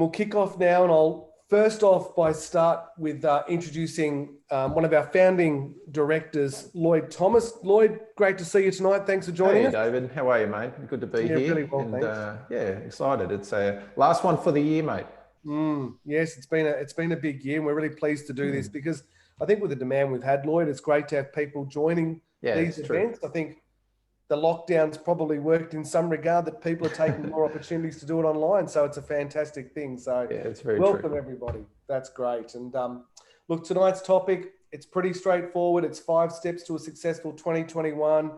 We'll kick off now, and I'll first off by start with introducing one of our founding directors, Lloyd Thomas. Lloyd, great to see you tonight. Thanks for joining us. Hey, David. How are you, mate? Good to be here. Really well, and thanks. yeah, excited. It's a last one for the year, mate. Yes, it's been a big year, and we're really pleased to do this because I think with the demand we've had, Lloyd, it's great to have people joining these events. I think the lockdown's probably worked in some regard that people are taking more opportunities to do it online. So it's a fantastic thing. So yeah, it's very welcome true. Everybody. That's great. And look, tonight's topic, it's pretty straightforward. It's 5 steps to a successful 2021.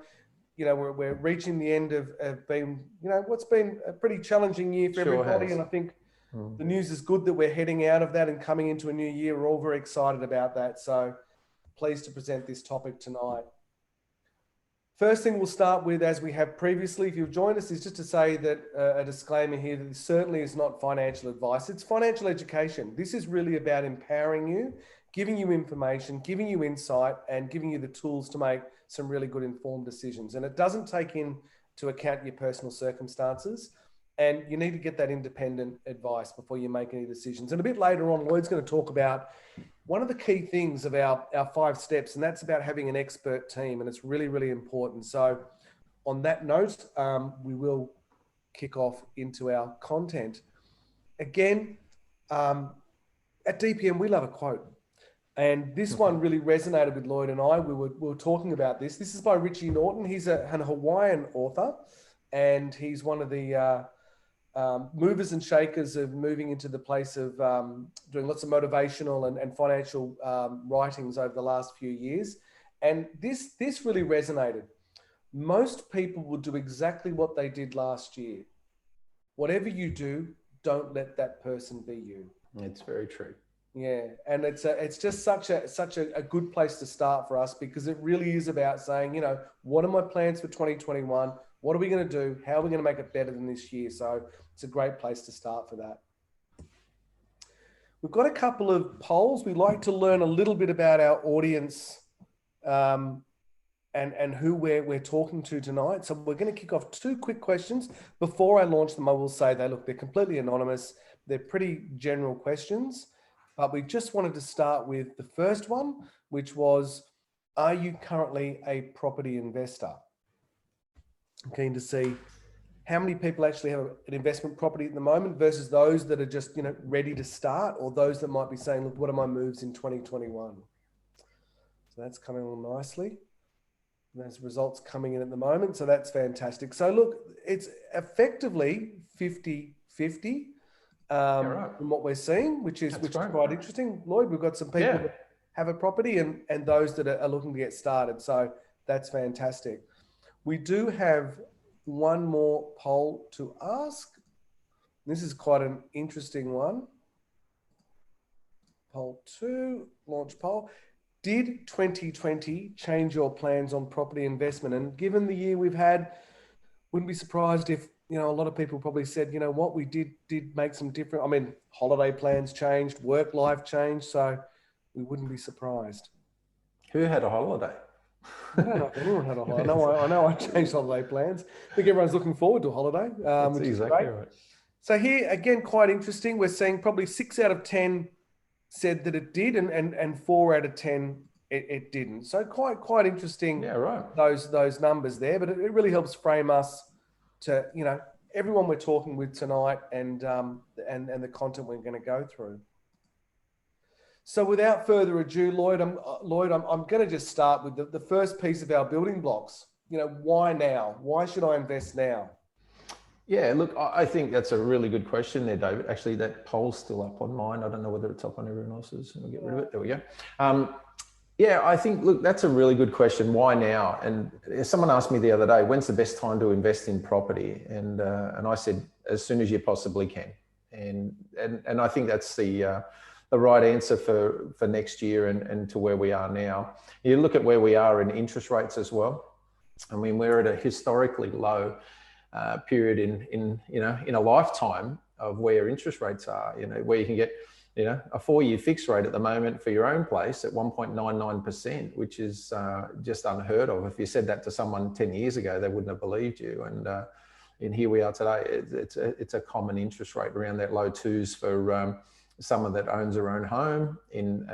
You know, we're reaching the end of being, what's been a pretty challenging year for everybody. Has. And I think the news is good that we're heading out of that and coming into a new year. We're all very excited about that. So pleased to present this topic tonight. First thing we'll start with, as we have previously, if you've joined us, is just to say that a disclaimer here that this certainly is not financial advice. It's financial education. This is really about empowering you, giving you information, giving you insight, and giving you the tools to make some really good informed decisions. And it doesn't take into account your personal circumstances. And you need to get that independent advice before you make any decisions. And a bit later on, Lloyd's going to talk about one of the key things of our 5 steps, and that's about having an expert team. And it's really, really important. So on that note, we will kick off into our content. Again, at DPN, we love a quote. And this one really resonated with Lloyd and I. We were talking about this. This is by Richie Norton. He's an Hawaiian author, and he's one of the movers and shakers of moving into the place of doing lots of motivational and financial writings over the last few years. And this really resonated. Most people will do exactly what they did last year. Whatever you do, don't let that person be you. It's very true. Yeah, and it's just such a good place to start for us, because it really is about saying, what are my plans for 2021? What are we going to do? How are we going to make it better than this year? So it's a great place to start for that. We've got a couple of polls. We'd like to learn a little bit about our audience and who we're talking to tonight. So we're going to kick off 2 quick questions. Before I launch them, I will say they're completely anonymous. They're pretty general questions. But we just wanted to start with the first one, which was, are you currently a property investor? I'm keen to see how many people actually have an investment property at the moment versus those that are just, ready to start, or those that might be saying, look, what are my moves in 2021? So that's coming along nicely. There's results coming in at the moment. So that's fantastic. So look, it's effectively 50-50 from what we're seeing, which is quite interesting. Lloyd, we've got some people that have a property and those that are looking to get started. So that's fantastic. We do have one more poll to ask. This is quite an interesting one. Poll 2, launch poll. Did 2020 change your plans on property investment? And given the year we've had, wouldn't be surprised if, a lot of people probably said, what, we did make some different, holiday plans changed, work life changed. So we wouldn't be surprised. Who had a holiday? I don't know if anyone had a holiday. I know I changed holiday plans. I think everyone's looking forward to a holiday, which is great. Right. So here, again, quite interesting. We're seeing probably 6 out of 10 said that it did, and 4 out of 10 it didn't. So quite interesting. Yeah, right. Those numbers there, but it really helps frame us to everyone we're talking with tonight and the content we're going to go through. So without further ado, Lloyd, I'm going to just start with the first piece of our building blocks. Why now? Why should I invest now? Yeah, look, I think that's a really good question there, David. Actually, that poll's still up on mine. I don't know whether it's up on everyone else's. We'll get rid of it. There we go. Yeah, I think, look, that's a really good question. Why now? And someone asked me the other day, when's the best time to invest in property? And I said, as soon as you possibly can. And I think that's the right answer for next year and to where we are now. You look at where we are in interest rates as well. We're at a historically low period in a lifetime of where interest rates are, where you can get, a 4-year fixed rate at the moment for your own place at 1.99%, which is just unheard of. If you said that to someone 10 years ago, they wouldn't have believed you. And, here we are today. It's a common interest rate around that low twos for someone that owns their own home in,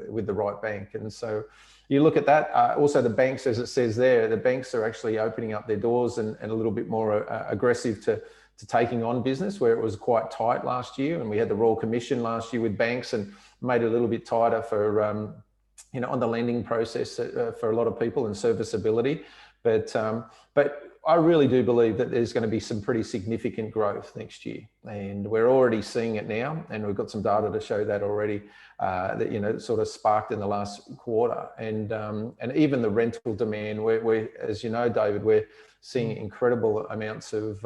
with the right bank. And so you look at that. Also, the banks, as it says there, the banks are actually opening up their doors and a little bit more aggressive to taking on business, where it was quite tight last year. And we had the Royal Commission last year with banks and made it a little bit tighter for, on the lending process for a lot of people and serviceability. But I really do believe that there's going to be some pretty significant growth next year, and we're already seeing it now, and we've got some data to show that already. That sort of sparked in the last quarter, and even the rental demand. We're as you know, David, we're seeing incredible amounts of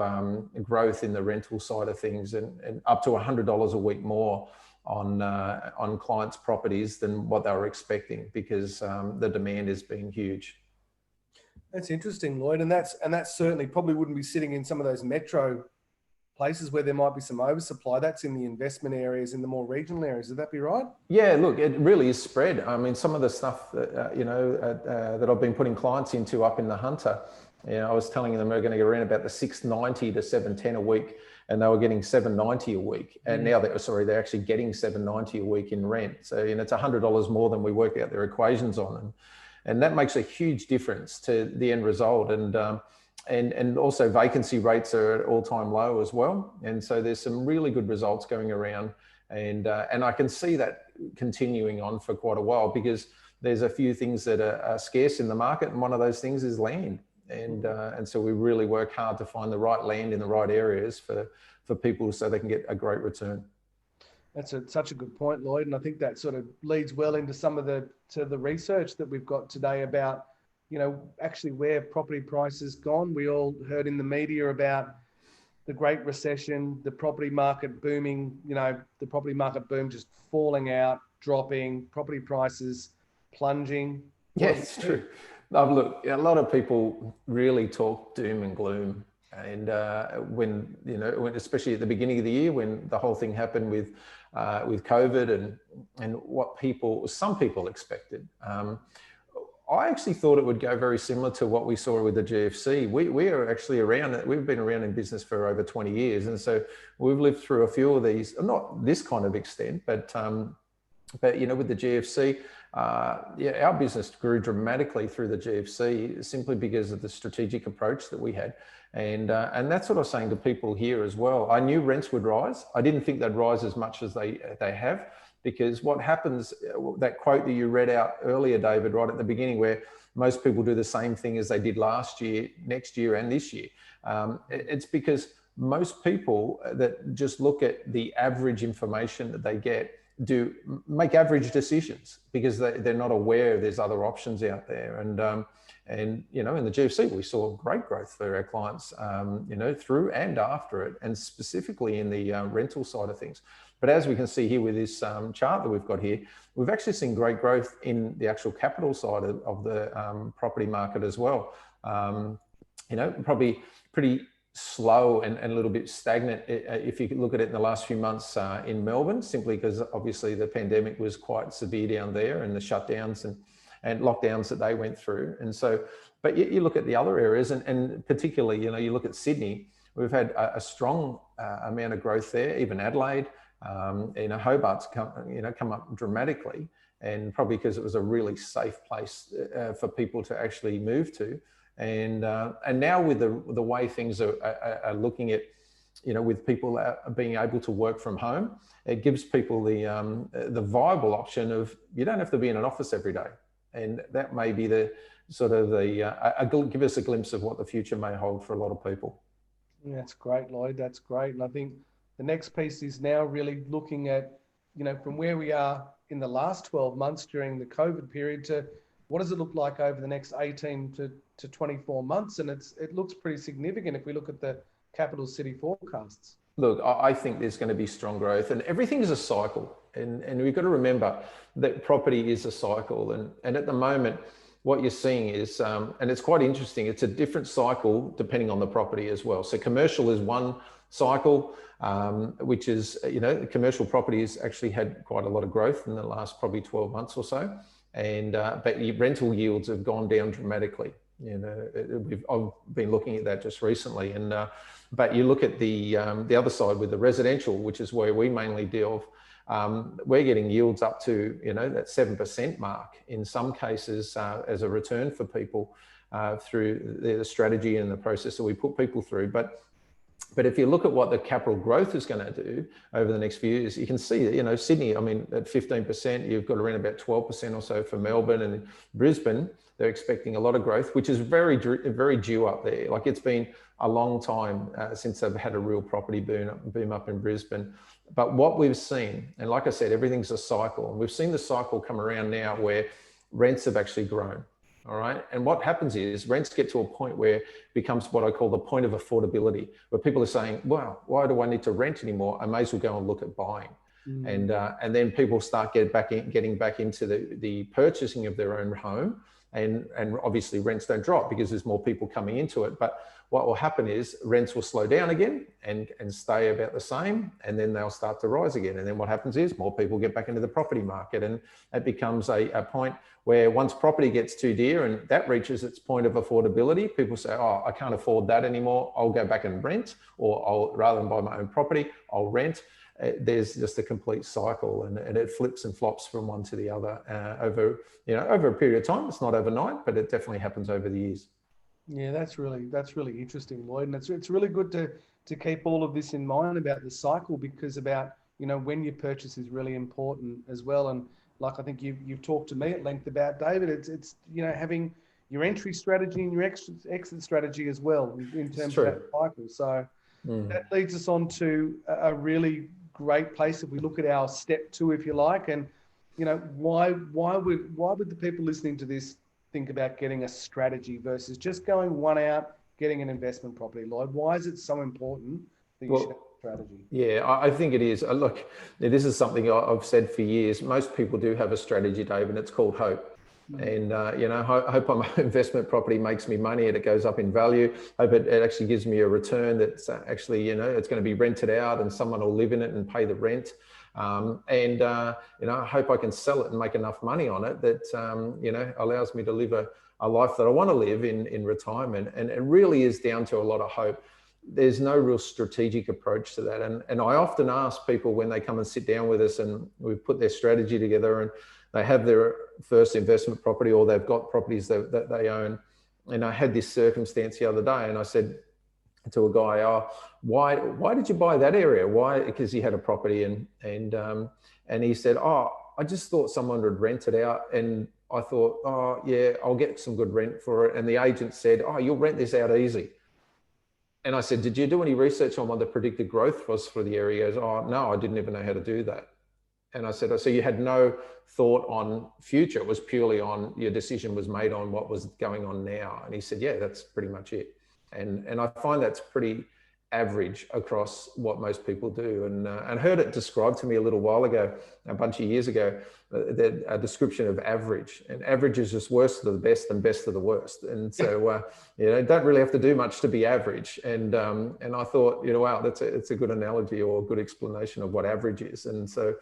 growth in the rental side of things, and up to $100 a week more on clients' properties than what they were expecting, because the demand has been huge. That's interesting, Lloyd, and that's certainly probably wouldn't be sitting in some of those metro places where there might be some oversupply. That's in the investment areas, in the more regional areas. Would that be right? Yeah, look, it really is spread. I mean, some of the stuff that that I've been putting clients into up in the Hunter, I was telling them they're going to get around about the $690 to $710 a week, and they were getting $790 a week, and now they're actually getting $790 a week in rent. So it's $100 more than we worked out their equations on, and that makes a huge difference to the end result. And also vacancy rates are at all-time low as well. And so there's some really good results going around, and I can see that continuing on for quite a while, because there's a few things that are scarce in the market, and one of those things is land. And so we really work hard to find the right land in the right areas for people, so they can get a great return. That's such a good point, Lloyd. And I think that sort of leads well into some of the research that we've got today about, actually where property prices gone. We all heard in the media about the Great Recession, the property market booming, the property market boom just falling out, dropping, property prices plunging. Yeah, it's true. Look, a lot of people really talk doom and gloom. And when especially at the beginning of the year, when the whole thing happened with COVID and what some people expected, I actually thought it would go very similar to what we saw with the GFC. We are actually around. We've been around in business for over 20 years, and so we've lived through a few of these. Not this kind of extent, but with the GFC, our business grew dramatically through the GFC simply because of the strategic approach that we had. And that's what I was saying to people here as well. I knew rents would rise. I didn't think they'd rise as much as they have, because what happens, that quote that you read out earlier, David, right at the beginning, where most people do the same thing as they did last year, next year, and this year. It's because most people that just look at the average information that they get make average decisions, because they're not aware there's other options out there. And in the GFC, we saw great growth for our clients, through and after it, and specifically in the rental side of things. But as we can see here with this chart that we've got here, we've actually seen great growth in the actual capital side of the property market as well. Probably pretty slow and a little bit stagnant if you look at it in the last few months in Melbourne, simply because obviously the pandemic was quite severe down there, and the shutdowns and lockdowns that they went through. And so, but you look at the other areas, and particularly, you look at Sydney, we've had a strong amount of growth there. Even Adelaide, Hobart's come up dramatically, and probably because it was a really safe place for people to actually move to. And now with the way things are looking at, with people being able to work from home, it gives people the viable option of, you don't have to be in an office every day. And that may be the sort of give us a glimpse of what the future may hold for a lot of people. That's great, Lloyd. That's great. And I think the next piece is now really looking at, from where we are in the last 12 months during the COVID period to what does it look like over the next 18 to 24 months? And it looks pretty significant if we look at the capital city forecasts. Look, I think there's going to be strong growth, and everything is a cycle. And we've got to remember that property is a cycle. And at the moment, what you're seeing is, and it's quite interesting, it's a different cycle depending on the property as well. So commercial is one cycle, which is, commercial properties actually had quite a lot of growth in the last probably 12 months or so. But rental yields have gone down dramatically. I've been looking at that just recently, and but you look at the other side with the residential, which is where we mainly deal. We're getting yields up to that 7% mark in some cases as a return for people through the strategy and the process that we put people through. But if you look at what the capital growth is going to do over the next few years, you can see that, Sydney, I mean, at 15%, you've got around about 12% or so for Melbourne, and Brisbane, they're expecting a lot of growth, which is very, very due up there. Like, it's been a long time since they've had a real property boom up in Brisbane. But what we've seen, and like I said, everything's a cycle, and we've seen the cycle come around now where rents have actually grown. All right. And what happens is rents get to a point where it becomes what I call the point of affordability, where people are saying, well, why do I need to rent anymore? I may as well go and look at buying. And then people start getting back into the purchasing of their own home. And obviously rents don't drop because there's more people coming into it. But what will happen is rents will slow down again and stay about the same, and then they'll start to rise again. And then what happens is more people get back into the property market, and it becomes a point where once property gets too dear and that reaches its point of affordability, people say, oh, I can't afford that anymore. I'll go back and rent, or rather than buy my own property, I'll rent. There's just a complete cycle, and it flips and flops from one to the other over a period of time. It's not overnight, but it definitely happens over the years. Yeah, that's really interesting, Lloyd, and it's really good to keep all of this in mind about the cycle, because about when you purchase is really important as well. And like I think you've talked to me at length about, David, it's having your entry strategy and your exit strategy as well in terms of that cycle. So that leads us on to a really great place if we look at our step 2, if you like. And why would the people listening to this think about getting a strategy versus just going one out, getting an investment property, Lloyd? Why is it so important that you should have a strategy? Yeah, I think it is. Look, this is something I've said for years. Most people do have a strategy, Dave, and it's called hope. And, hope my investment property makes me money and it goes up in value. Hope it actually gives me a return that's actually, it's going to be rented out and someone will live in it and pay the rent. I hope I can sell it and make enough money on it that, allows me to live a life that I want to live in retirement. And it really is down to a lot of hope. There's no real strategic approach to that. And I often ask people when they come and sit down with us and we put their strategy together and they have their first investment property or they've got properties that they own. And I had this circumstance the other day and I said to a guy, oh, why did you buy that area? Why? Because he had a property and he said, oh, I just thought someone would rent it out. And I thought, oh yeah, I'll get some good rent for it. And the agent said, oh, you'll rent this out easy. And I said, did you do any research on what the predicted growth was for the area? He goes, oh, no, I didn't even know how to do that. And I said, so you had no thought on future. It was purely on your decision was made on what was going on now. And he said, yeah, that's pretty much it. And I find that's pretty average across what most people do. And heard it described to me a little while ago, a bunch of years ago, a description of average. And average is just worst of the best and best of the worst. And so, don't really have to do much to be average. And I thought, wow, it's a good analogy or a good explanation of what average is. And so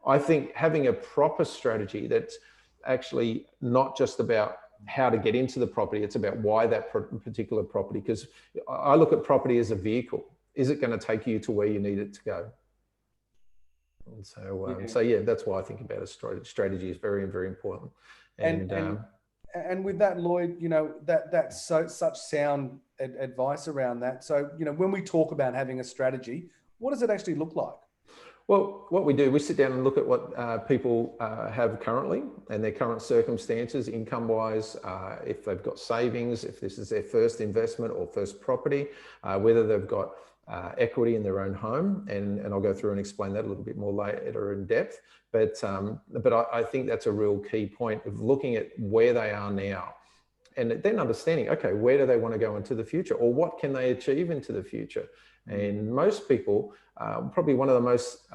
I think having a proper strategy that's actually not just about how to get into the property, it's about why that particular property, because I look at property as a vehicle. Is it going to take you to where you need it to go? And so, yeah, that's why I think about a strategy is very, very important. And with that, Lloyd, that's such sound advice around that. So, when we talk about having a strategy, what does it actually look like? Well, what we do, we sit down and look at what people have currently and their current circumstances, income-wise, if they've got savings, if this is their first investment or first property, whether they've got equity in their own home, and I'll go through and explain that a little bit more later in depth. But I think that's a real key point of looking at where they are now, and then understanding, okay, where do they want to go into the future, or what can they achieve into the future? And most people, probably one of the most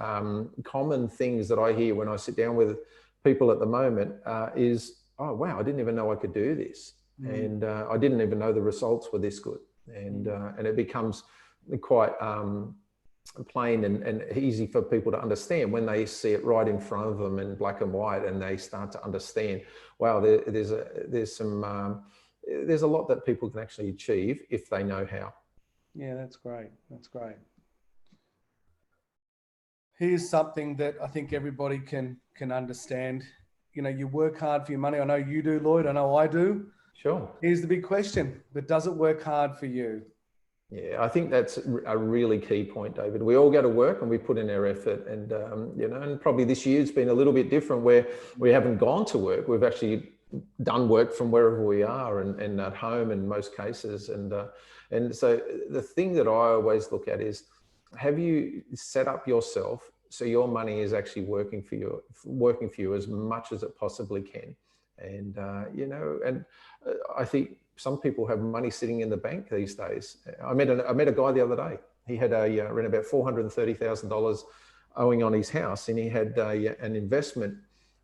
common things that I hear when I sit down with people at the moment is, oh, wow, I didn't even know I could do this. And I didn't even know the results were this good. And it becomes quite plain and easy for people to understand when they see it right in front of them in black and white, and they start to understand, wow, there's some there's a lot that people can actually achieve if they know how. Yeah, that's great. That's great. Here's something that I think everybody can understand. You know, you work hard for your money. I know you do, Lloyd. I know I do. Sure. Here's the big question, but does it work hard for you? Yeah, I think that's a really key point, David. We all go to work and we put in our effort, and you know, and probably this year's been a little bit different where we haven't gone to work. We've actually done work from wherever we are and at home in most cases. And so the thing that I always look at is, have you set up yourself so your money is actually working for you as much as it possibly can? And you know, and I think some people have money sitting in the bank these days. I met a guy the other day. He had around about $430,000 owing on his house, and he had an investment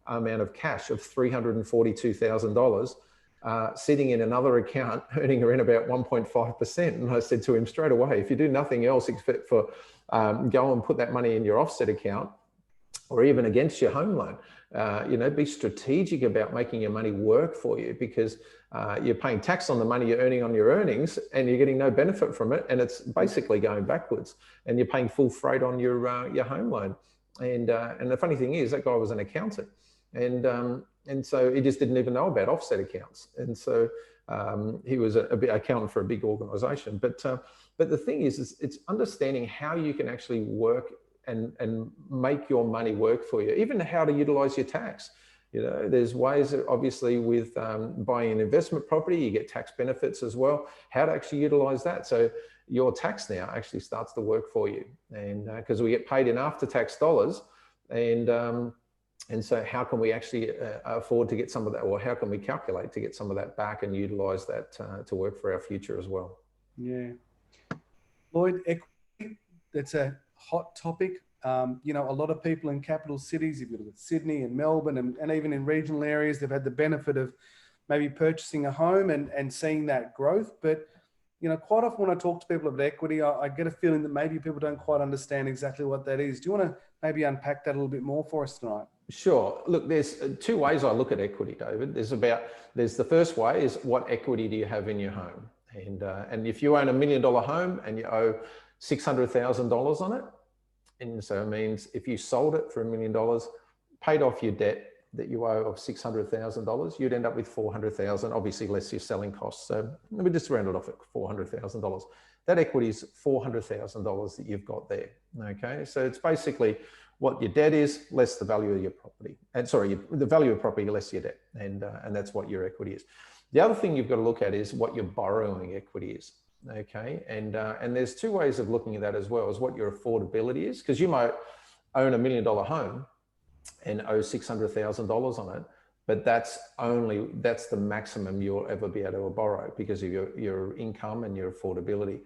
amount of cash of $342,000 sitting in another account, earning around about 1.5%. And I said to him straight away, if you do nothing else except for go and put that money in your offset account, or even against your home loan, you know, be strategic about making your money work for you, because you're paying tax on the money you're earning on your earnings and you're getting no benefit from it. And it's basically going backwards, and you're paying full freight on your home loan. And the funny thing is, that guy was an accountant. And so he just didn't even know about offset accounts. And so he was a bit accountant for a big organization. But the thing is it's understanding how you can actually work and make your money work for you, even how to utilize your tax. You know, there's ways, obviously, with buying an investment property, you get tax benefits as well, how to actually utilize that. So your tax now actually starts to work for you. And because we get paid in after-tax dollars, and so how can we actually afford to get some of that, or how can we calculate to get some of that back and utilize that to work for our future as well? Yeah. Lloyd, equity, that's a hot topic. You know, a lot of people in capital cities, if you look at Sydney and Melbourne and even in regional areas, they've had the benefit of maybe purchasing a home and seeing that growth. But, you know, quite often when I talk to people about equity, I get a feeling that maybe people don't quite understand exactly what that is. Do you want to maybe unpack that a little bit more for us tonight? Sure. Look, there's two ways I look at equity, David. There's the first way is, what equity do you have in your home? And if you own $1 million home and you owe $600,000 on it, and so it means if you sold it for $1 million, paid off your debt that you owe of $600,000, you'd end up with $400,000, obviously less your selling costs. So we just round it off at $400,000. That equity is $400,000 that you've got there. Okay, so it's basically what your debt is less the value of your property, and the value of property less your debt, and that's what your equity is. The other thing you've got to look at is what your borrowing equity is. Okay, and there's two ways of looking at that as well, is what your affordability is, because you might own $1 million home and owe $600,000 on it, but that's the maximum you'll ever be able to borrow because of your income and your affordability.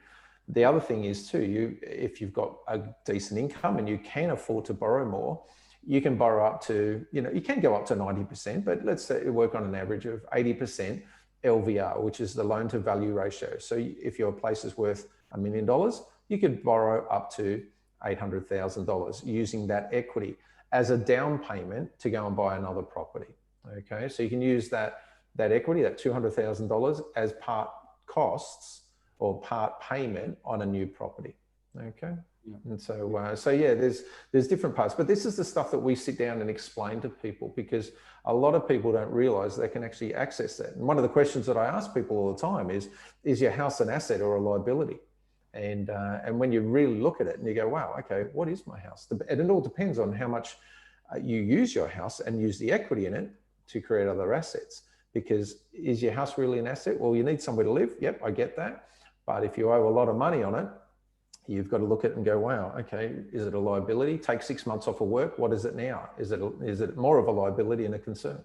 The other thing is too, if you've got a decent income and you can afford to borrow more, you can borrow up to, you know, you can go up to 90%, but let's say you work on an average of 80% LVR, which is the loan to value ratio. So if your place is worth $1 million, you could borrow up to $800,000 using that equity as a down payment to go and buy another property. Okay, so you can use that equity, that $200,000, as part costs or part payment on a new property. Okay. Yeah. And so yeah, there's different parts, but this is the stuff that we sit down and explain to people, because a lot of people don't realize they can actually access that. And one of the questions that I ask people all the time is your house an asset or a liability? And when you really look at it and you go, wow, okay, what is my house? And it all depends on how much you use your house and use the equity in it to create other assets. Because is your house really an asset? Well, you need somewhere to live. Yep, I get that. But if you owe a lot of money on it, you've got to look at it and go, wow, okay, is it a liability? Take 6 months off of work. What is it now? Is it more of a liability and a concern?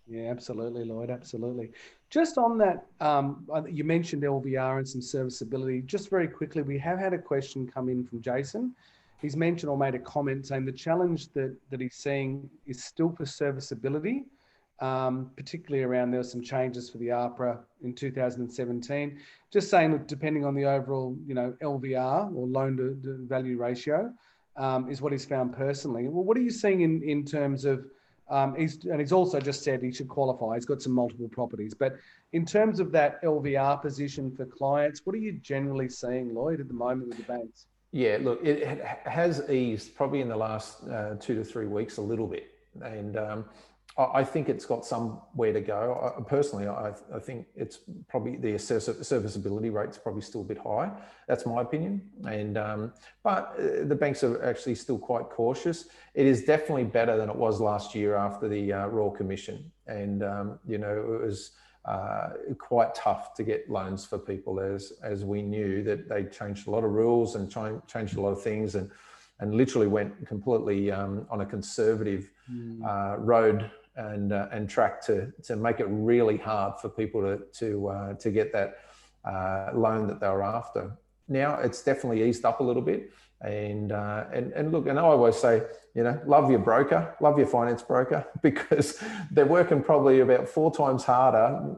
Yeah, absolutely, Lloyd, absolutely. Just on that, you mentioned LVR and some serviceability. Just very quickly, we have had a question come in from Jason. He's mentioned or made a comment saying the challenge that he's seeing is still for serviceability, particularly around there were some changes for the APRA in 2017. Just saying, look, depending on the overall, you know, LVR or loan to value ratio, is what he's found personally. Well, what are you seeing in terms of He's also just said he should qualify. He's got some multiple properties. But in terms of that LVR position for clients, what are you generally seeing, Lloyd, at the moment with the banks? Yeah, look, it has eased probably in the last 2 to 3 weeks a little bit. And I think it's got somewhere to go. Personally, I think it's probably the serviceability rate's probably still a bit high. That's my opinion. And but the banks are actually still quite cautious. It is definitely better than it was last year after the Royal Commission. And you know, it was quite tough to get loans for people, as we knew that they changed a lot of rules and changed a lot of things, and literally went completely on a conservative road and track to make it really hard for people to get that loan that they were after. Now it's definitely eased up a little bit, and look, and I always say, you know, love your broker, love your finance broker, because they're working probably about 4 times harder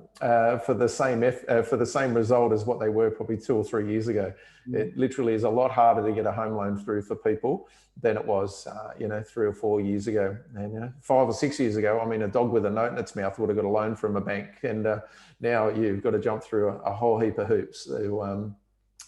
for the same result as what they were probably 2 or 3 years ago. It literally is a lot harder to get a home loan through for people than it was, you know, 3 or 4 years ago. And you know, 5 or 6 years ago, I mean, a dog with a note in its mouth would have got a loan from a bank, and now you've got to jump through a whole heap of hoops. So,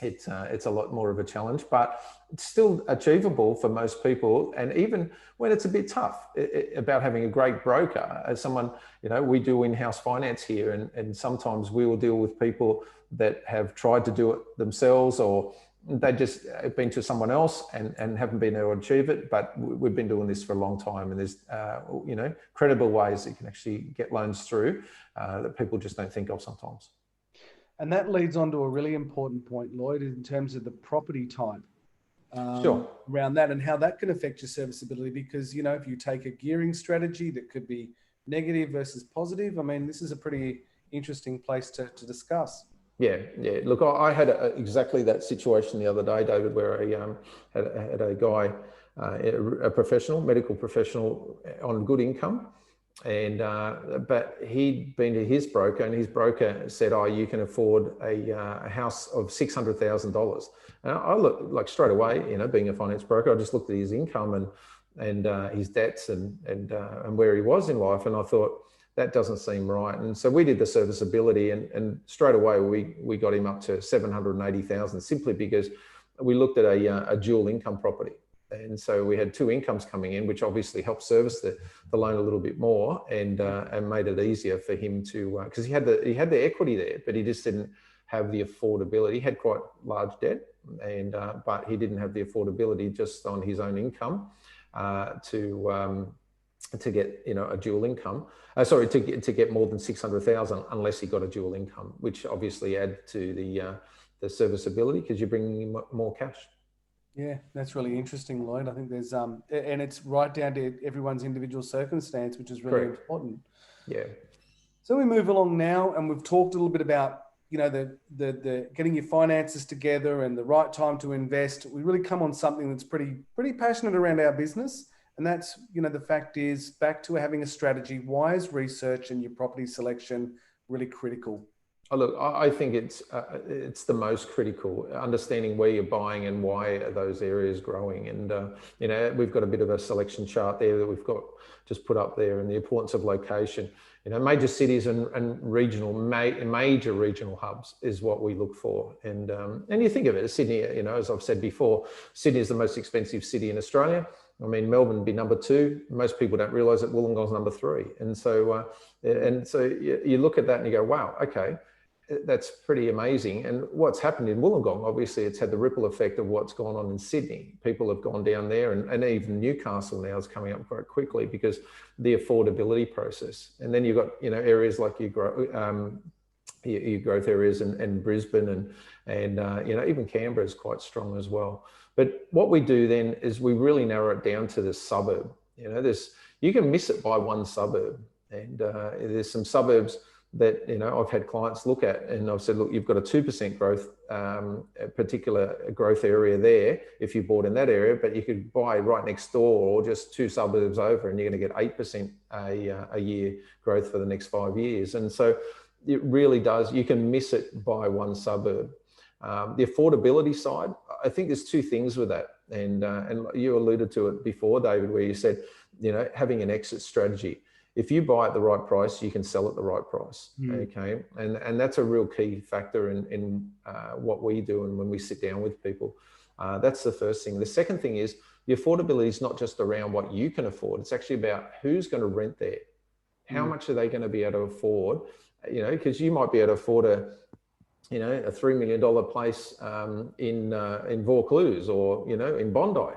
it's a lot more of a challenge, but it's still achievable for most people. And even when it's a bit tough, about having a great broker, as someone, you know, we do in-house finance here, and sometimes we will deal with people that have tried to do it themselves, or they just have been to someone else and haven't been able to achieve it. But we've been doing this for a long time, and there's, you know, credible ways that you can actually get loans through that people just don't think of sometimes. And that leads on to a really important point, Lloyd, in terms of the property type. Sure. Around that and how that can affect your serviceability, because, you know, if you take a gearing strategy that could be negative versus positive, I mean, this is a pretty interesting place to discuss. Yeah. Look, I had exactly that situation the other day, David, where I had a guy, a professional, medical professional on good income. And but he'd been to his broker, and his broker said, "Oh, you can afford a house of $600,000." And I looked, like, straight away, you know, being a finance broker, I just looked at his income and his debts and where he was in life, and I thought, that doesn't seem right. And so we did the serviceability, and straight away we got him up to $780,000, simply because we looked at a dual income property. And so we had 2 incomes coming in, which obviously helped service the loan a little bit more, and made it easier for him to, because he had the equity there, but he just didn't have the affordability. He had quite large debt, and but he didn't have the affordability just on his own income to get, you know, a dual income. To get more than 600,000 unless he got a dual income, which obviously add to the serviceability, because you're bringing in more cash. Yeah, that's really interesting, Lloyd. I think there's and it's right down to everyone's individual circumstance, which is really Correct. important. Yeah. So we move along now, and we've talked a little bit about, you know, the getting your finances together and the right time to invest. We really come on something that's pretty passionate around our business, and that's, you know, the fact is, back to having a strategy. Why is research and your property selection really critical? Oh, look, I think it's the most critical, understanding where you're buying and why are those areas growing. And, you know, we've got a bit of a selection chart there that we've got just put up there, and the importance of location. You know, major cities and major regional hubs is what we look for. And you think of it as Sydney, you know, as I've said before, Sydney is the most expensive city in Australia. I mean, Melbourne would be number 2. Most people don't realise that Wollongong's number 3. And so you look at that and you go, wow, okay, that's pretty amazing. And what's happened in Wollongong, obviously it's had the ripple effect of what's gone on in Sydney. People have gone down there, and even Newcastle now is coming up quite quickly because the affordability process. And then you've got, you know, areas like your growth areas and Brisbane and you know, even Canberra is quite strong as well. But what we do then is we really narrow it down to the suburb. You know, you can miss it by one suburb, and there's some suburbs that, you know, I've had clients look at, and I've said, look, you've got a 2% growth, a particular growth area there if you bought in that area, but you could buy right next door or just 2 suburbs over, and you're going to get 8% a year growth for the next 5 years. And so it really does, you can miss it by one suburb. The affordability side, I think there's 2 things with that. And you alluded to it before, David, where you said having an exit strategy. If you buy at the right price, you can sell at the right price. Okay. And that's a real key factor in what we do. And when we sit down with people, that's the first thing. The second thing is the affordability is not just around what you can afford. It's actually about who's going to rent there. How much are they going to be able to afford? Because you might be able to afford a $3 million place in Vaucluse or, in Bondi.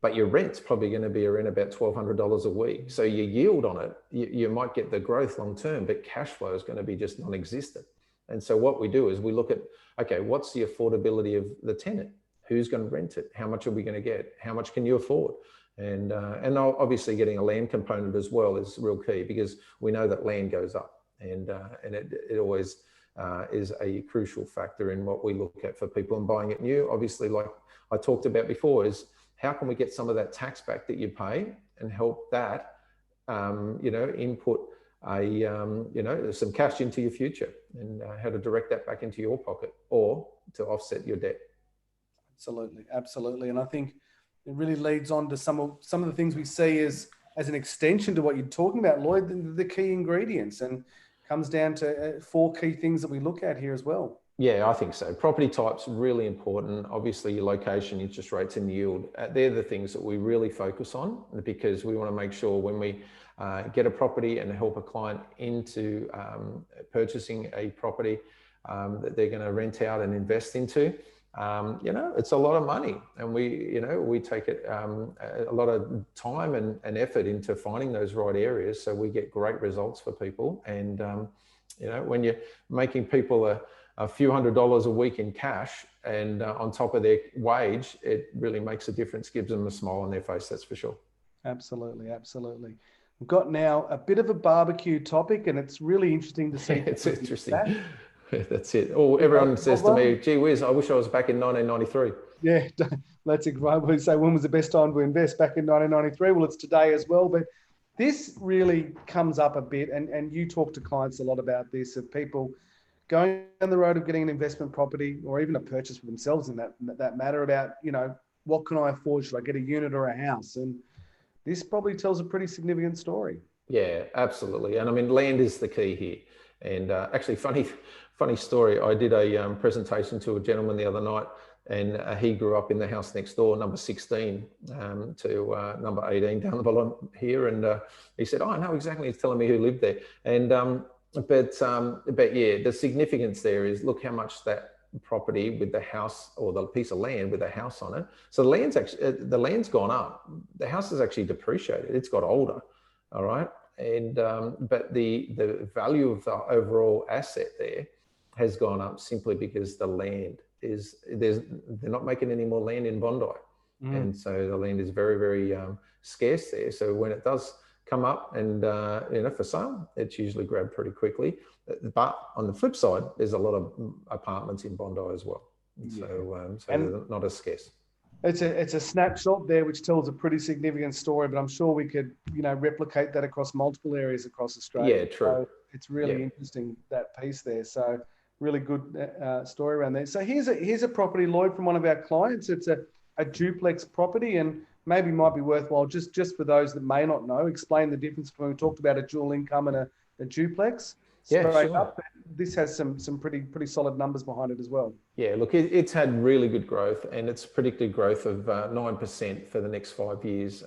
But your rent's probably going to be around about $1,200 a week. So your yield on it, you might get the growth long term, but cash flow is going to be just non-existent. And so what we do is we look at, okay, what's the affordability of the tenant? Who's going to rent it? How much are we going to get? How much can you afford? And obviously getting a land component as well is real key, because we know that land goes up, and it always is a crucial factor in what we look at for people and buying it new. Obviously, like I talked about before, is how can we get some of that tax back that you pay and help that, input some cash into your future, and how to direct that back into your pocket or to offset your debt. Absolutely. And I think it really leads on to some of the things we see as an extension to what you're talking about, Lloyd, the key ingredients, and comes down to 4 key things that we look at here as well. Yeah, I think so. Property type's really important. Obviously, your location, interest rates, and yield. They're the things that we really focus on, because we want to make sure when we get a property and help a client into purchasing a property that they're going to rent out and invest into. It's a lot of money, and we take it a lot of time and effort into finding those right areas, so we get great results for people. And when you're making people a few $100s a week in cash and on top of their wage, it really makes a difference, gives them a smile on their face, that's for sure. Absolutely. We've got now a bit of a barbecue topic, and it's really interesting to see. It's interesting. That's it. Oh, everyone says to me, gee whiz, I wish I was back in 1993. Yeah, that's right. We say, when was the best time to invest? Back in 1993. Well, it's today as well. But this really comes up a bit, and you talk to clients a lot about this, of people going down the road of getting an investment property or even a purchase for themselves in that matter, about, what can I afford? Should I get a unit or a house? And this probably tells a pretty significant story. Yeah, absolutely. And I mean, land is the key here. And actually, funny story. I did a presentation to a gentleman the other night, and he grew up in the house next door, number 16 to number 18 down the bottom here. And he said, "Oh, I know exactly." He's telling me who lived there. And but yeah, the significance there is, look how much that property with the house, or the piece of land with a house on it. So the land's gone up. The house is actually depreciated. It's got older. All right. And but the value of the overall asset there has gone up simply because the land they're not making any more land in Bondi, and so the land is very, very scarce there. So when it does come up and for sale, it's usually grabbed pretty quickly. But on the flip side, there's a lot of apartments in Bondi as well, so they're not as scarce. It's a snapshot there which tells a pretty significant story, but I'm sure we could replicate that across multiple areas across Australia. Yeah, true. So it's really interesting, that piece there. So really good story around there. So here's a property, Lloyd, from one of our clients. It's a duplex property, and maybe might be worthwhile just for those that may not know, explain the difference when we talked about a dual income and a duplex. Yeah, sure. Up, this has some pretty solid numbers behind it as well. Yeah, look, it's had really good growth, and it's predicted growth of 9% for the next 5 years.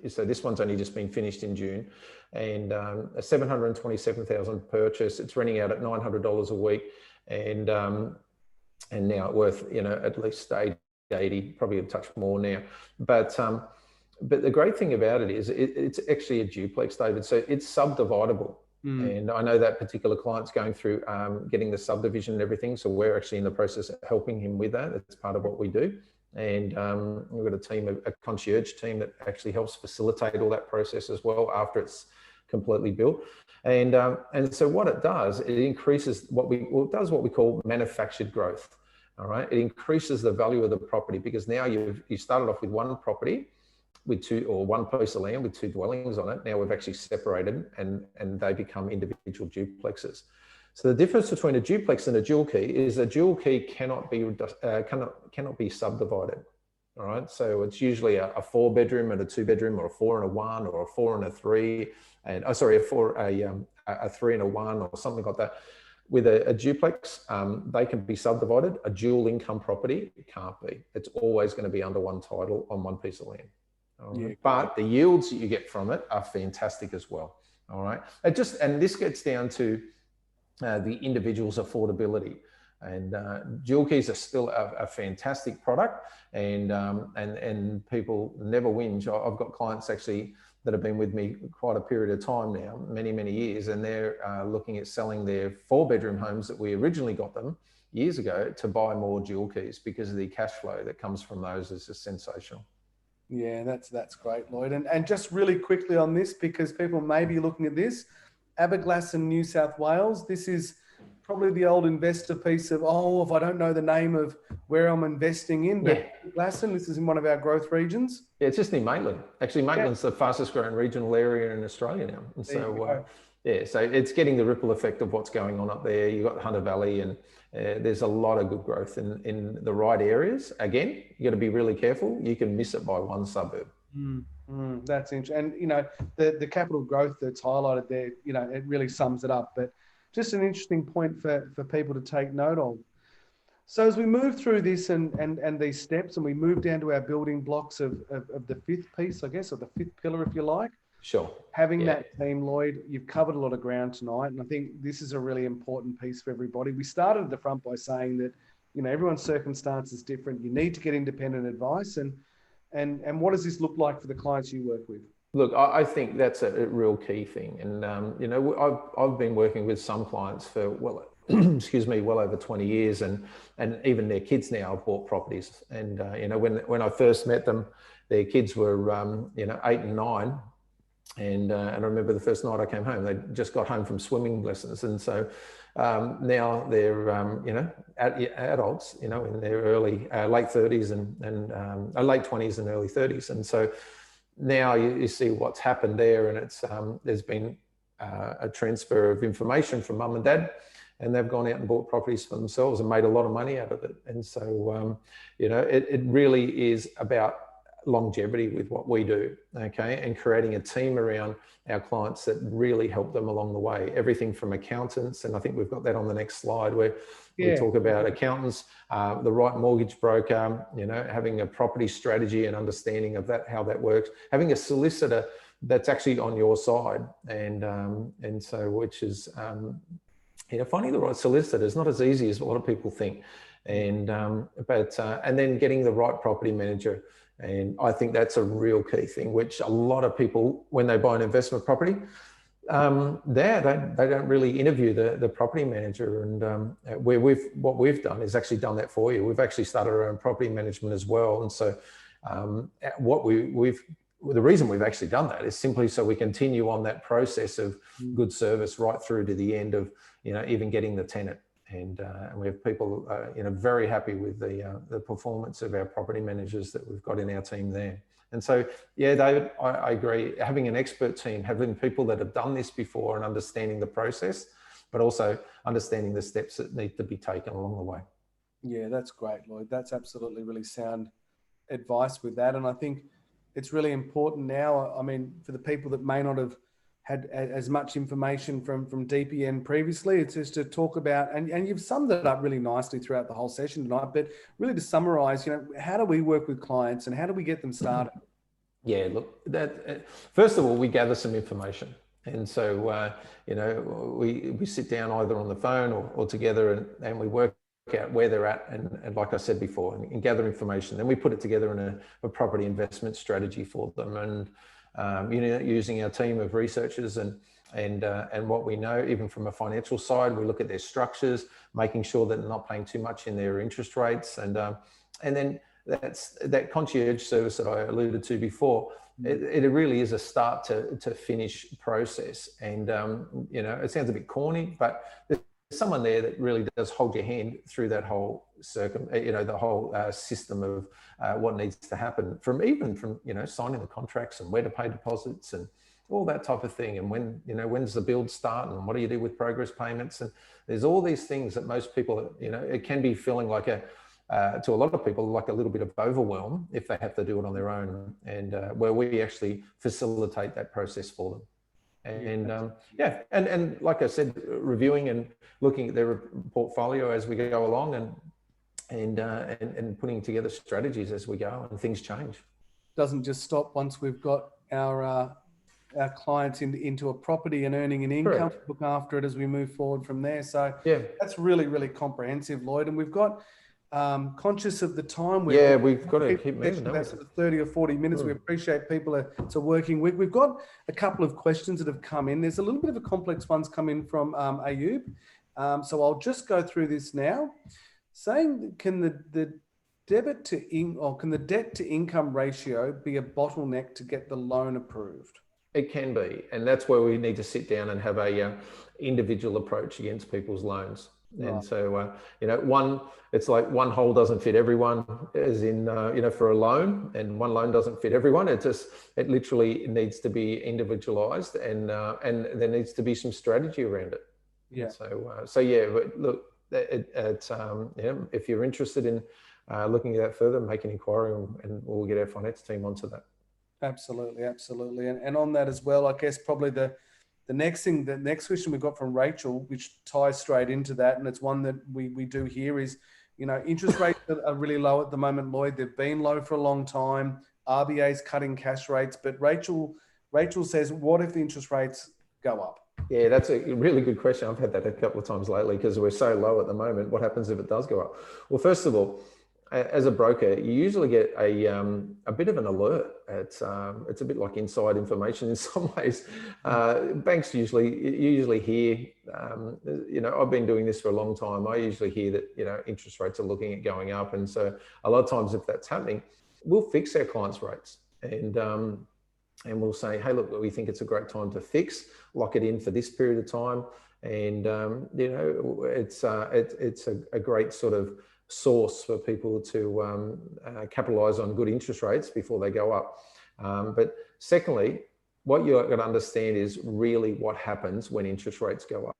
So this one's only just been finished in June, and a $727,000 purchase. It's renting out at $900 a week, and now it's worth at least 80, probably a touch more now. But the great thing about it is it's actually a duplex, David. So it's subdividable. And I know that particular client's going through getting the subdivision and everything. So we're actually in the process of helping him with that. It's part of what we do. And we've got a team, a concierge team, that actually helps facilitate all that process as well after it's completely built. And so what it does, it increases what we call manufactured growth. All right. It increases the value of the property, because now you started off with one property with one piece of land with 2 dwellings on it. Now we've actually separated, and they become individual duplexes. So the difference between a duplex and a dual key is a dual key cannot be subdivided. All right, so it's usually a 4-bedroom and a 2-bedroom, or a 4 and a 1, or a 4 and a 3, and a 3 and a 1, or something like that. With a duplex, they can be subdivided. A dual income property, it can't be. It's always going to be under one title on one piece of land. All right? Yeah. But the yields that you get from it are fantastic as well. All right, and this gets down to the individual's affordability. And dual keys are still a fantastic product, and people never whinge. I've got clients actually that have been with me quite a period of time now, many years, and they're looking at selling their 4-bedroom homes that we originally got them years ago to buy more dual keys, because of the cash flow that comes from those is just sensational. Yeah, that's great, Lloyd. And just really quickly on this, because people may be looking at this, Aberglasslyn, New South Wales. This is probably the old investor piece of, if I don't know the name of where I'm investing in, but Aberglasslyn, this is in one of our growth regions. Yeah, it's just near Maitland. Actually, Maitland's the fastest growing regional area in Australia now. And so, so it's getting the ripple effect of what's going on up there. You've got Hunter Valley, and there's a lot of good growth in the right areas. Again, you got to be really careful. You can miss it by one suburb. That's interesting. And, the capital growth that's highlighted there, it really sums it up. But just an interesting point for people to take note of. So as we move through this and these steps, and we move down to our building blocks of the fifth piece, I guess, or the fifth pillar, if you like. Sure. Having that team, Lloyd, you've covered a lot of ground tonight. And I think this is a really important piece for everybody. We started at the front by saying that, everyone's circumstance is different. You need to get independent advice. And what does this look like for the clients you work with? Look, I think that's a real key thing. And, I've been working with some clients for, well over 20 years, and even their kids now have bought properties. And, when I first met them, their kids were, 8 and 9. And I remember the first night I came home, they just got home from swimming lessons. And so now they're, adults, in their late 30s and late 20s and early 30s. And so now you see what's happened there, and it's there's been a transfer of information from mum and dad, and they've gone out and bought properties for themselves and made a lot of money out of it. And so, it really is about longevity with what we do, okay, and creating a team around our clients that really help them along the way. Everything from accountants, and I think we've got that on the next slide, where we talk about accountants, the right mortgage broker, having a property strategy and understanding of that, how that works, having a solicitor that's actually on your side, and so which is finding the right solicitor is not as easy as a lot of people think, and then getting the right property manager. And I think that's a real key thing, which a lot of people, when they buy an investment property, they don't really interview the property manager. And what we've done is actually done that for you. We've actually started our own property management as well. And so the reason we've actually done that is simply so we continue on that process of good service right through to the end of, even getting the tenant. And we have people, very happy with the performance of our property managers that we've got in our team there. And so, David, I agree. Having an expert team, having people that have done this before and understanding the process, but also understanding the steps that need to be taken along the way. Yeah, that's great, Lloyd. That's absolutely really sound advice with that. And I think it's really important now. I mean, for the people that may not have had as much information from DPN previously, it's just to talk about, and you've summed it up really nicely throughout the whole session tonight, but really to summarize, how do we work with clients and how do we get them started? Yeah, look, first of all, we gather some information. And so, we sit down either on the phone or together, and we work out where they're at, and like I said before, and gather information. Then we put it together in a property investment strategy for them, and using our team of researchers and what we know, even from a financial side, we look at their structures, making sure that they're not paying too much in their interest rates, and then that's that concierge service that I alluded to before. It really is a start to finish process, and it sounds a bit corny, but there's someone there that really does hold your hand through that whole the whole system of what needs to happen, from signing the contracts and where to pay deposits and all that type of thing, and when does the build start, and what do you do with progress payments, and there's all these things that most people, it can be feeling like to a lot of people, like a little bit of overwhelm if they have to do it on their own, and where we actually facilitate that process for them. And and like I said, reviewing and looking at their portfolio as we go along, and putting together strategies as we go, and things change. Doesn't just stop once we've got our clients into a property and earning an income. Correct. Look after it as we move forward from there. So yeah, that's really, really comprehensive, Lloyd. And we've got conscious of the time. We've got to keep moving. About sort of 30 or 40 minutes. We appreciate people it's a working week. We've got a couple of questions that have come in. There's a little bit of a complex ones come in from Ayub. So I'll just go through this now. Saying, can the debt to income ratio be a bottleneck to get the loan approved? It can be, and that's where we need to sit down and have a individual approach against people's loans. Right. And so, it's like one hole doesn't fit everyone, as in, for a loan, and one loan doesn't fit everyone. It literally needs to be individualized, and there needs to be some strategy around it. Yeah. But look, if you're interested in looking at that further, make an inquiry, and we'll get our finance team onto that. Absolutely. And on that as well, I guess probably the next question we've got from Rachel, which ties straight into that, and it's one that we do here, is, interest rates are really low at the moment, Lloyd. They've been low for a long time. RBA's cutting cash rates, but Rachel says, what if the interest rates go up? Yeah, that's a really good question. I've had that a couple of times lately, because we're so low at the moment. What happens if it does go up? Well, first of all, as a broker, you usually get a bit of an alert. It's a bit like inside information in some ways. Banks usually hear, I've been doing this for a long time. I usually hear that, interest rates are looking at going up. And so a lot of times, if that's happening, we'll fix our clients' rates, and we'll say, hey, look, we think it's a great time to lock it in for this period of time. And, it's a great sort of source for people to capitalize on good interest rates before they go up. But secondly, what you're going to understand is really what happens when interest rates go up.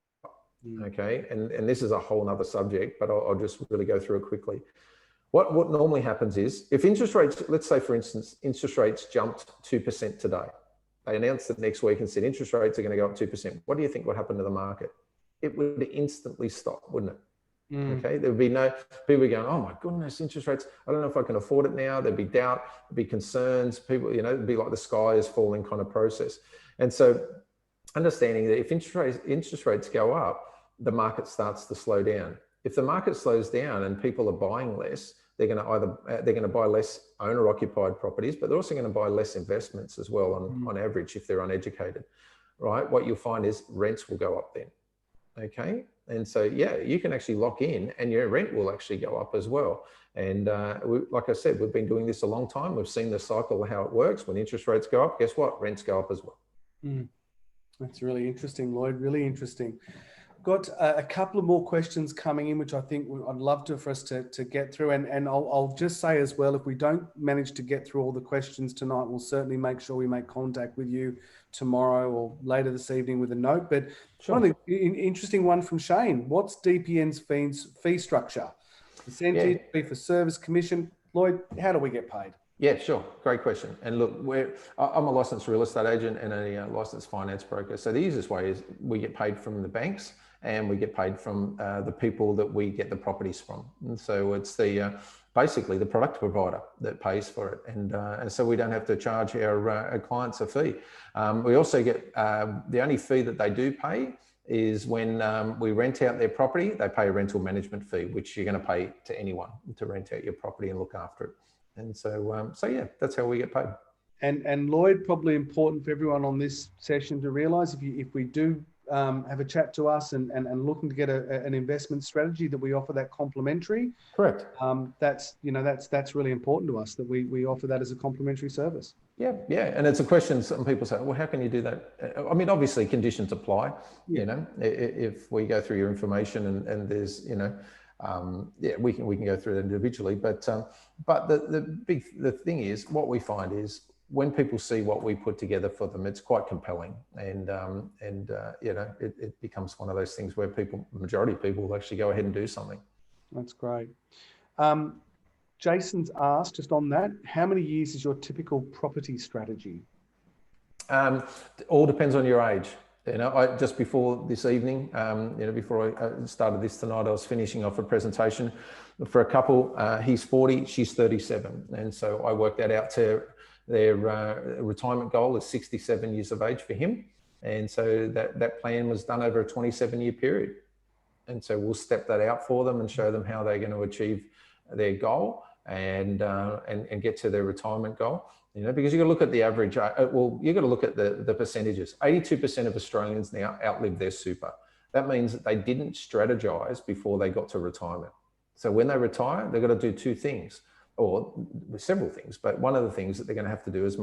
Okay. And this is a whole nother subject, but I'll just really go through it quickly. What normally happens is, if interest rates, let's say for instance, interest rates jumped 2% today. They announced that next week and said interest rates are going to go up 2%. What do you think would happen to the market? It would instantly stop, wouldn't it? Okay, there would be no people going, oh my goodness, interest rates, I don't know if I can afford it now. There'd be doubt, there'd be concerns, people, it'd be like the sky is falling kind of process. And so understanding that if interest rates go up, the market starts to slow down. If the market slows down and people are buying less, they're going to buy less owner occupied properties, but they're also going to buy less investments as well on average, if they're uneducated, right? What you'll find is rents will go up then. Okay. And so, you can actually lock in and your rent will actually go up as well. And like I said, we've been doing this a long time. We've seen the cycle of how it works. When interest rates go up, guess what? Rents go up as well. That's really interesting, Lloyd. Really interesting. Got a couple of more questions coming in, which I think I'd love for us to get through. And I'll just say as well, if we don't manage to get through all the questions tonight, we'll certainly make sure we make contact with you tomorrow or later this evening with a note. But sure. One interesting one from Shane. What's DPN's fee structure? Percentage, fee for service, commission? Lloyd, how do we get paid? Yeah, sure. Great question. And look, I'm a licensed real estate agent and a licensed finance broker. So the easiest way is we get paid from the banks, and we get paid from the people that we get the properties from. And so it's basically the product provider that pays for it. And so we don't have to charge our clients a fee. We also get the only fee that they do pay is when we rent out their property. They pay a rental management fee, which you're going to pay to anyone to rent out your property and look after it. And so that's how we get paid. And Lloyd, probably important for everyone on this session to realise, if we do have a chat to us and looking to get an investment strategy, that we offer that complimentary. Correct. That's really important to us, that we offer that as a complimentary service. Yeah. And it's a question some people say, well, how can you do that? I mean, obviously conditions apply, if we go through your information and there's, we can go through that individually, but the thing is, what we find is when people see what we put together for them, it's quite compelling, and it becomes one of those things where majority of people will actually go ahead and do something. That's great. Jason's asked, just on that, how many years is your typical property strategy? All depends on your age. Just before this evening, before I started this tonight, I was finishing off a presentation for a couple. He's 40, she's 37. And so I worked that out to their retirement goal is 67 years of age for him. And so that plan was done over a 27-year period. And so we'll step that out for them and show them how they're going to achieve their goal and get to their retirement goal. Because you got to look at the average. You got to look at the percentages. 82% of Australians now outlive their super. That means that they didn't strategize before they got to retirement. So when they retire, they've got to do two things, or several things. But one of the things that they're going to have to do is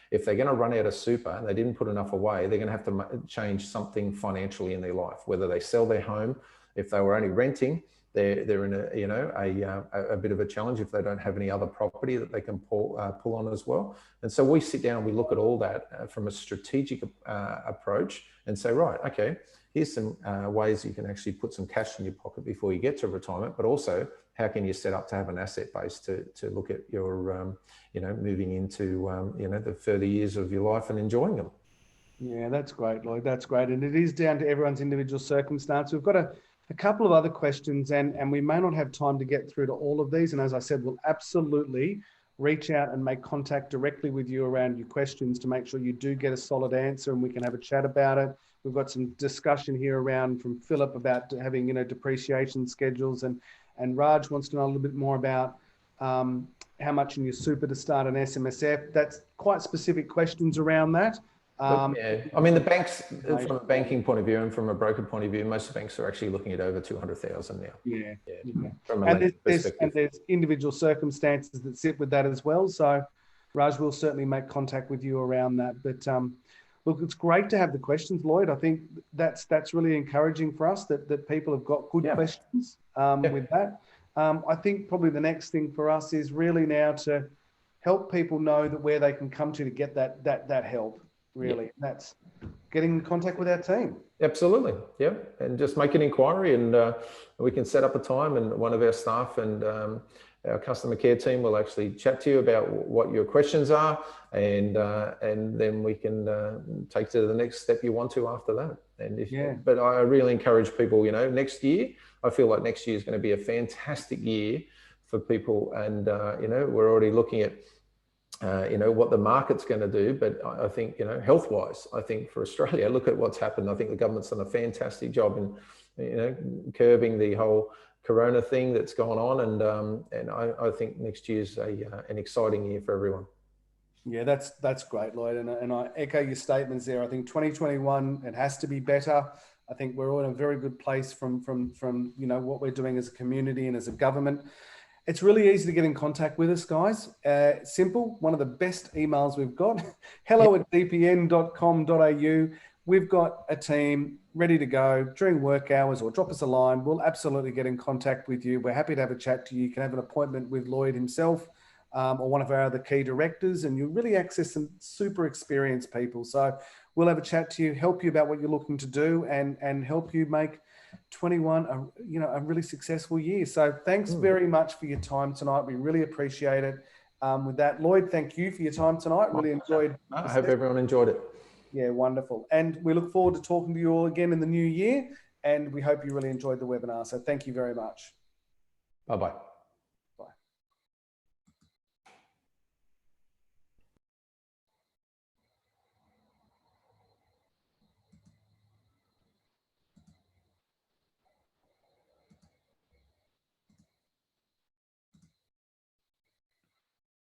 if they're going to run out of super and they didn't put enough away, they're going to have to change something financially in their life, whether they sell their home. If they were only renting, they're in a bit of a challenge if they don't have any other property that they can pull on as well. And so we sit down and we look at all that from a strategic approach and say, right, okay, here's some ways you can actually put some cash in your pocket before you get to retirement, but also how can you set up to have an asset base to look at your, moving into, the further years of your life and enjoying them. Yeah, that's great, Lloyd. That's great. And it is down to everyone's individual circumstance. We've got a couple of other questions and we may not have time to get through to all of these. And as I said, we'll absolutely reach out and make contact directly with you around your questions to make sure you do get a solid answer and we can have a chat about it. We've got some discussion here around from Philip about having, depreciation schedules and Raj wants to know a little bit more about how much in your super to start an SMSF. That's quite specific questions around that. Yeah, I mean, the banks, from a banking point of view and from a broker point of view, most banks are actually looking at over 200,000 now. Yeah. From a there's individual circumstances that sit with that as well. So Raj will certainly make contact with you around that. But look, it's great to have the questions, Lloyd. I think that's really encouraging for us that people have got good questions with that. I think probably the next thing for us is really now to help people know that where they can come to get that help. Really, that's getting in contact with our team. Absolutely, yeah, and just make an inquiry, and we can set up a time, and one of our staff and our customer care team will actually chat to you about what your questions are, and then we can take to the next step you want to after that. And but I really encourage people. Next year, I feel like next year is going to be a fantastic year for people, and we're already looking at. What the market's going to do, but I think, health-wise, I think for Australia, look at what's happened. I think the government's done a fantastic job in, curbing the whole corona thing that's gone on, and I think next year's an exciting year for everyone. Yeah, that's great, Lloyd, and I echo your statements there. I think 2021 it has to be better. I think we're all in a very good place from what we're doing as a community and as a government. It's really easy to get in contact with us, guys. Simple. One of the best emails we've got. hello@dpn.com.au. We've got a team ready to go during work hours, or drop us a line. We'll absolutely get in contact with you. We're happy to have a chat to you. You can have an appointment with Lloyd himself or one of our other key directors, and you'll really access some super experienced people. So we'll have a chat to you, help you about what you're looking to do, and help you make 21 a really successful year. So thanks very much for your time tonight. We really appreciate it. With that, Lloyd, thank you for your time tonight. Really enjoyed. I hope everyone enjoyed it. Yeah, wonderful. And we look forward to talking to you all again in the new year, and we hope you really enjoyed the webinar. So thank you very much. Bye-bye.